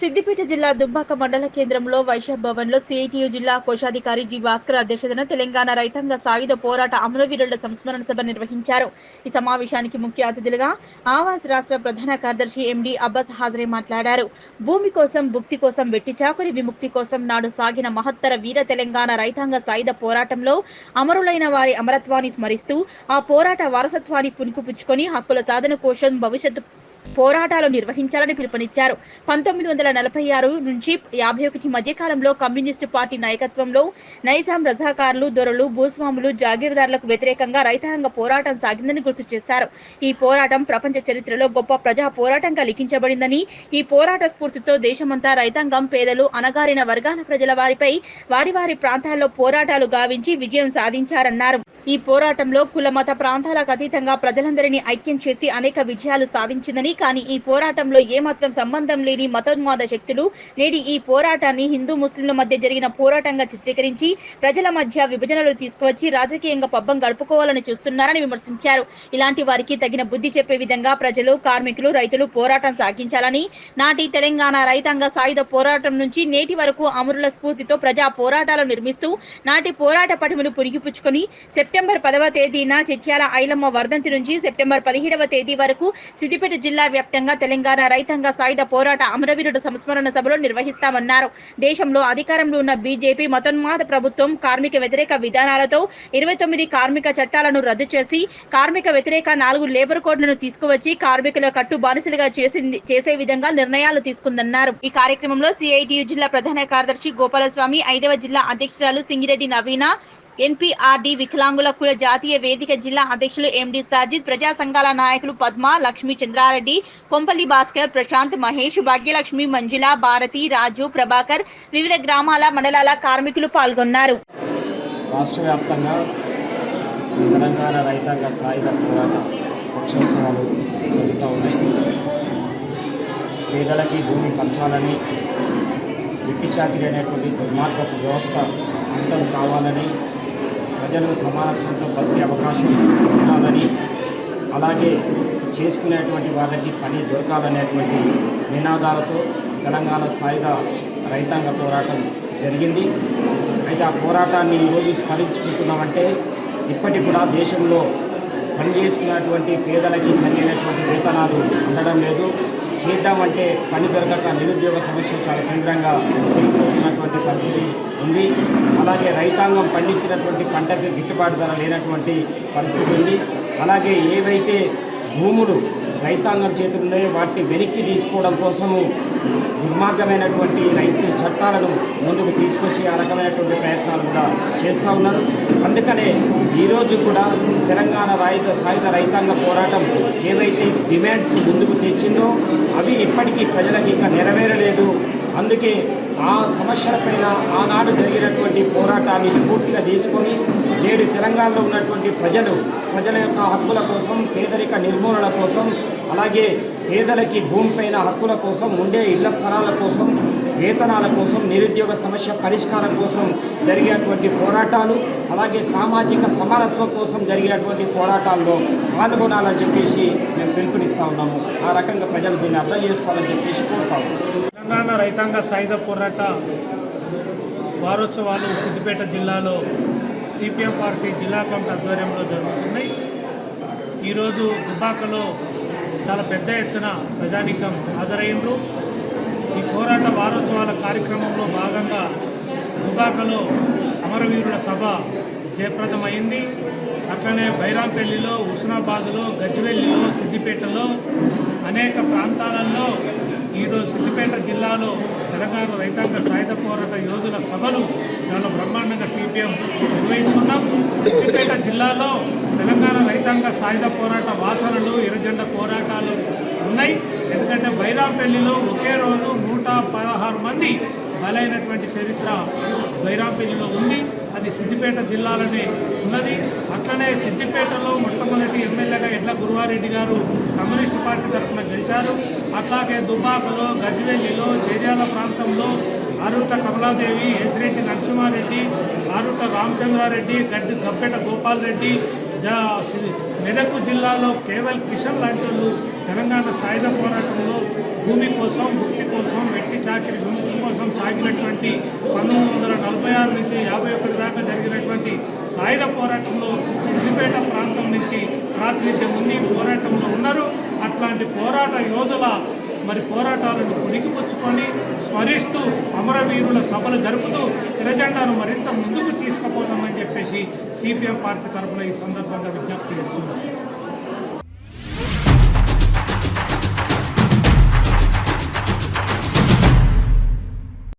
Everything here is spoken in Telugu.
సిద్దిపేట జిల్లా దుబ్బాక మండల కేంద్రంలో వైశాఖ్ భవన్లో సిఐటియు జిల్లా కోశాధికారి జి భాస్కర్ అధ్యక్షతన తెలంగాణ రైతాంగ సాయుధ పోరాట అమరవీరుల సంస్మరణ సభ నిర్వహించారు. ఈ సమావేశానికి ముఖ్య అతిథులుగా ఆవాజ్ రాష్ట్ర ప్రధాన కార్యదర్శి ఎండి అబ్బాస్ హాజరై మాట్లాడారు. భూమి కోసం, భుక్తి కోసం, వెట్టి చాకరి విముక్తి కోసం నాడు సాగిన మహత్తర వీర తెలంగాణ రైతాంగ సాయుధ పోరాటంలో అమరులైన వారి అమరత్వాన్ని స్మరిస్తూ ఆ పోరాట వారసత్వాన్ని పుణికిపుచ్చుకొని హక్కుల సాధన కోసం భవిష్యత్తు పోరాటాలు నిర్వహించాలని పిలుపునిచ్చారు. 1946 నుంచి 51 మధ్య కాలంలో కమ్యూనిస్టు పార్టీ నాయకత్వంలో నైజాం రజాకారులు, దొరలు, భూస్వాములు, జాగీర్దారులకు వ్యతిరేకంగా రైతాంగ పోరాటం సాగిందని గుర్తు చేశారు. ఈ పోరాటం ప్రపంచ చరిత్రలో గొప్ప ప్రజా పోరాటంగా లిఖించబడిందని, ఈ పోరాట స్ఫూర్తితో దేశమంతా రైతాంగం, పేదలు, అణగారిన వర్గాల ప్రజల వారిపై వారి వారి ప్రాంతాల్లో పోరాటాలు గావించి విజయం సాధించారన్నారు. ఈ పోరాటంలో కుల మత ప్రాంతాలకు అతీతంగా ప్రజలందరినీ ఐక్యం చేసి అనేక విజయాలు సాధించిందని, కానీ ఈ పోరాటంలో ఏమాత్రం సంబంధం లేని మతోన్మాద శక్తులు నేడి ఈ పోరాటాన్ని హిందూ ముస్లింల మధ్య జరిగిన పోరాటంగా చిత్రీకరించి ప్రజల మధ్య విభజనలు తీసుకువచ్చి రాజకీయంగా పబ్బం గడుపుకోవాలని చూస్తున్నారని విమర్శించారు. ఇలాంటి వారికి తగిన బుద్ధి చెప్పే విధంగా ప్రజలు, కార్మికులు, రైతులు పోరాటం సాగించాలని, నాటి తెలంగాణ రైతాంగ సాయుధ పోరాటం నుంచి నేటి వరకు అమరుల స్ఫూర్తితో ప్రజా పోరాటాలు నిర్మిస్తూ నాటి పోరాట పటిమను పుణికిపుచ్చుకొని సెప్టెంబర్ 10వ తేదీన చిట్యాల ఐలమ్మ వర్ధంతి నుంచి సెప్టెంబర్ 17వ తేదీ వరకు సిద్దిపేట జిల్లా వ్యాప్తంగా తెలంగాణ రైతాంగ సాయుధ పోరాట అమరవీరుల సంస్మరణ సభలు నిర్వహిస్తామన్నారు. దేశంలో అధికారంలో ఉన్న బీజేపీ మతోన్మాద ప్రభుత్వం కార్మిక వ్యతిరేక విధానాలతో 29 కార్మిక చట్టాలను రద్దు చేసి కార్మిక వ్యతిరేక 4 లేబర్ కోడ్లను తీసుకువచ్చి కార్మికుల కట్టు బానిసలుగా చేసే విధంగా నిర్ణయాలు తీసుకుందన్నారు. ఈ కార్యక్రమంలో సిఐటియు జిల్లా ప్రధాన కార్యదర్శి గోపాలస్వామి, 5వ జిల్లా అధ్యక్షురాలు సింగిరెడ్డి నవీన, ఎన్పీఆర్డీ వికలాంగుల కుల జాతీయ వేదిక జిల్లా అధ్యక్షులు ఎండి సాజిద్, ప్రజా సంఘాల నాయకులు పద్మ, లక్ష్మీ, చంద్రారెడ్డి, కొంపల్లి భాస్కర్, ప్రశాంత్, మహేష్, భాగ్యలక్ష్మి, మంజుల, భారతి, రాజు, ప్రభాకర్, వివిధ గ్రామాల, మండలాల కార్మికులు పాల్గొన్నారు. రాష్ట్ర వ్యాప్తంగా తెలంగాణ రైతాంగ సాయుధ పోరాట పక్షోత్సవాలు జరుగుతూ ఉన్నాయి. పేదలకి భూమి పంచాలని, వెట్టి చాకిరీ అనేటువంటి దుర్మార్గపు వ్యవస్థ అంతం కావాలని, ప్రజలు సమానత్వంతో బతికే అవకాశం ఉండాలని, అలాగే చేసుకునేటువంటి వాళ్ళకి పని దొరకాలనేటువంటి నినాదాలతో తెలంగాణ సాయుధ రైతాంగ పోరాటం జరిగింది. అయితే ఆ పోరాటాన్ని ఈరోజు స్మరించుకుంటున్నామంటే ఇప్పటికి కూడా దేశంలో పనిచేస్తున్నటువంటి పేదలకి సరైనటువంటి వేతనాలు అందడం లేదు. చేద్దామంటే పని దొరకక నిరుద్యోగ సమస్య చాలా తీవ్రంగా పెరిగిపోతున్నటువంటి పరిస్థితి ఉంది. అలాగే రైతాంగం పండించినటువంటి పంటకి గిట్టుబాటు ధర లేనటువంటి పరిస్థితి ఉంది. అలాగే ఏవైతే భూములు రైతాంగం చేతులు ఉన్నాయో వాటిని వెనక్కి తీసుకోవడం కోసము దుర్మార్గమైనటువంటి రైతు చట్టాలను ముందుకు తీసుకొచ్చి ఆ రకమైనటువంటి ప్రయత్నాలు కూడా చేస్తూ ఉన్నారు. అందుకనే ఈరోజు కూడా తెలంగాణ సాయుధ రైతాంగ పోరాటం ఏవైతే డిమాండ్స్ ముందుకు తెచ్చిందో అవి ఇప్పటికీ ప్రజలకు ఇంకా నెరవేరలేదు. అందుకే ఆ సమస్యలపైన ఆనాడు జరిగినటువంటి పోరాటాన్ని స్ఫూర్తిగా తీసుకొని నేడు తెలంగాణలో ఉన్నటువంటి ప్రజల యొక్క హక్కుల కోసం, పేదరిక నిర్మూలన కోసం, అలాగే పేదలకి భూమిపైన హక్కుల కోసం, ఉండే ఇళ్ల స్థలాల కోసం, వేతనాల కోసం, నిరుద్యోగ సమస్య పరిష్కారం కోసం జరిగినటువంటి పోరాటాలు, అలాగే సామాజిక సమానత్వం కోసం జరిగినటువంటి పోరాటాల్లో పాల్గొనాలని చెప్పేసి మేము పిలుపునిస్తూ ఉన్నాము. ఆ రకంగా ప్రజలు దీన్ని అర్థం చేసుకోవాలని చెప్పేసి కోరుతాము. తెలంగాణ రైతాంగ సాయుధ పోరాట వారోత్సవాలు సిద్దిపేట జిల్లాలో సిపిఎం పార్టీ జిల్లా కమిటీ ఆధ్వర్యంలో జరుగుతున్నాయి. ఈరోజు దుబ్బాకలో చాలా పెద్ద ఎత్తున ప్రజానీకం హాజరైండ్రు. ఈ పోరాట వారోత్సవాల కార్యక్రమంలో భాగంగా దుబ్బాకలో అమరవీరుల సభ జయప్రదమైంది. అట్లనే బైరాంపల్లిలో, హుస్నాబాద్లో, గజ్వెల్లిలో, సిద్దిపేటలో అనేక ప్రాంతాలలో ఈరోజు సిద్దిపేట జిల్లాలో తెలంగాణ రైతాంగ సాయుధ పోరాట యోధుల సభలు చాలా బ్రహ్మాండంగా సిపిఎం నిర్వహిస్తున్నాం. సిద్దిపేట జిల్లాలో తెలంగాణ రైతాంగ సాయుధ పోరాట వాసనలు, ఎర్రజెండా పోరాటాలు ఉన్నాయి. ఎందుకంటే బైరాంపల్లిలో ఒకే రోజు 116 మంది బలైనటువంటి చరిత్ర బైరాంపల్లిలో ఉంది. అది సిద్దిపేట జిల్లాలోనే ఉన్నది. అట్లనే సిద్దిపేటలో మొట్టమొదటి ఎమ్మెల్యేగా ఎడ్ల గురువారెడ్డి గారు కమ్యూనిస్టు పార్టీ తరఫున గెలిచారు. అట్లాగే దుబ్బాకలో, గజ్వెల్లిలో, చేర్యాల ప్రాంతంలో ఆరుట్ల కమలాదేవి, ఎసిరెడ్డి నరసింహారెడ్డి, ఆరుట్ల రామచంద్రారెడ్డి, గడ్డి గబ్బెట గోపాల్ రెడ్డి, మెదక్ జిల్లాలో కేవల్ కిషన్ లాంటి వాళ్ళు తెలంగాణ సాయుధ పోరాటంలో భూమి కోసం, భక్తి కోసం, వెట్టి చాకిరి విముక్తి కోసం సాగినటువంటి 1946 నుంచి 51 దాకా జరిగినటువంటి సాయుధ పోరాటంలో సిద్దిపేట ప్రాంతం నుంచి ప్రాతినిధ్యం ఉంది, పోరాటంలో ఉన్నారు. అట్లాంటి పోరాట యోధుల పోరాటాలను పుణికిపుచ్చుకొని స్మరిస్తూ అమరవీరుల సభలు జరుపుతూ ఎర్రజెండాను మరింత ముందుకు తీసుకుపోతామని చెప్పేసి సిపిఎం పార్టీ తరఫున ఈ సందర్భంగా విజ్ఞప్తి చేస్తున్నాం.